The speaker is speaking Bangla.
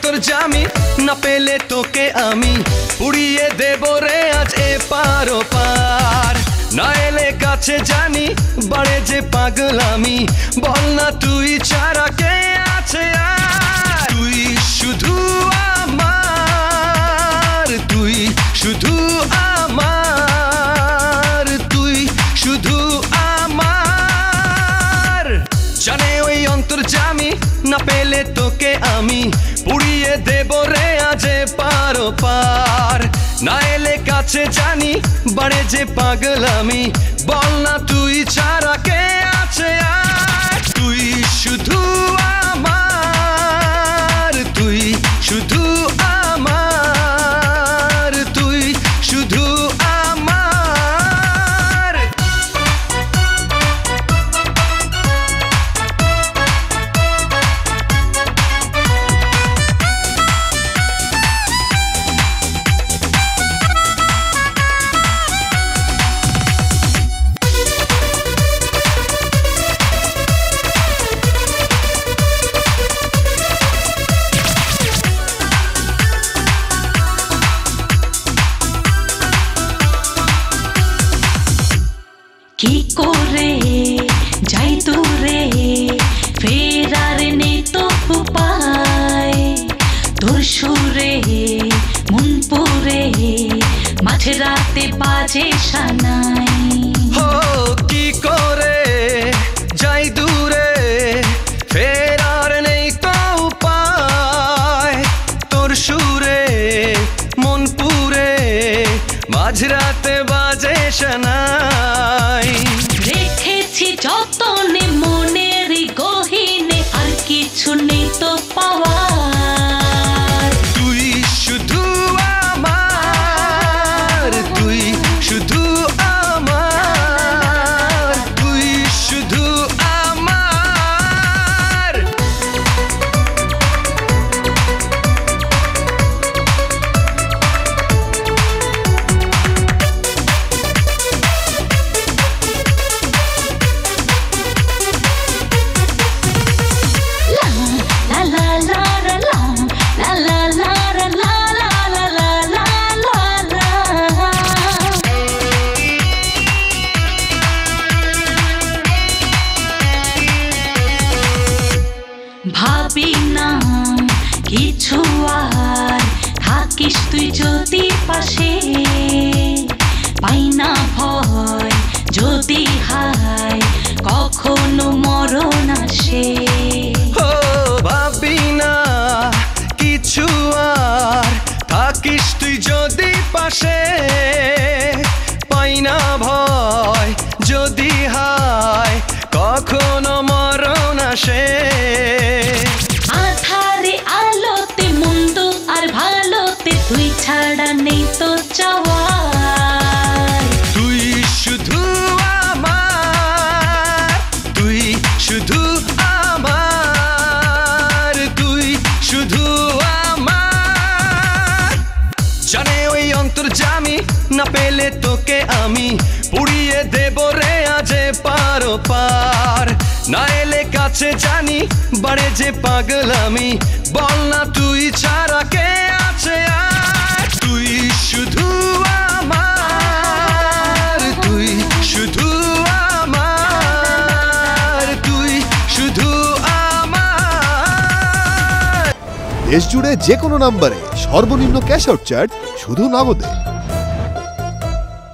অন্তর্যামী না পেলে তোকে আমি পুড়িয়ে দেব রে আজ এপার ওপার না এলে কাছে জানি বাড়ে যে পাগলামি বল না তুই ছাড়া কে আছে আর তুই শুধু আমার তুই শুধু আমার তুই শুধু আমার জানে ওই অন্তর্যামী না পেলে তোকে আমি পুড়িয়ে দেব রে আজ এপার ওপার না এলে কাছে জানি বাড়ে যে পাগলামি বল না তুই ছাড়া কে আছে আর তুই শুধু আমার তুই শুধু আমার তুই শুধু আমার কি করে যাই দূরে ফেরার নেই তো উপায় তোর সুরে মন পুরে মাঝে রাতে বাজে সানাই হো কি করে যাই দূরে ফেরার নেই তো উপায় তোর সুরে মন পুরে মাঝরাতে বাজে সানাই রেখেছি যতনে মনের গহীনে আর কিছু নেই তো পাওয়ার তুই শুধু আমার তুই শুধু আমার তুই শুধু আমার ভাবি না কিছু আর থাকিস তুই যদি পাশে পাই না ভয় যদি হায় কখনো মরণ আসে ও ভাবি না কিছু আর থাকিস তুই যদি পাশে পাই না ভয় যদি হায় কখনো মরণ আসে আধারে আলোতে মন্দ আর ভালোতে তুই ছাড়া নেই তো চাওয়ার তুই শুধু আমার তুই শুধু আমার তুই শুধু আমার জানে ওই অন্তর্যামী না পেলে তোকে আমি পুড়িয়ে দেব রে আজ এপার ওপার না এলে কাছে জানি বাড়ে যে পাগলামি বল না তুই ছাড়া কে আছে আর তুই শুধু আমার তুই শুধু আমার তুই শুধু আমার দেশ জুড়ে যে কোনো নম্বরে সর্বনিম্ন ক্যাশ আউট চার্জ শুধু নগদে।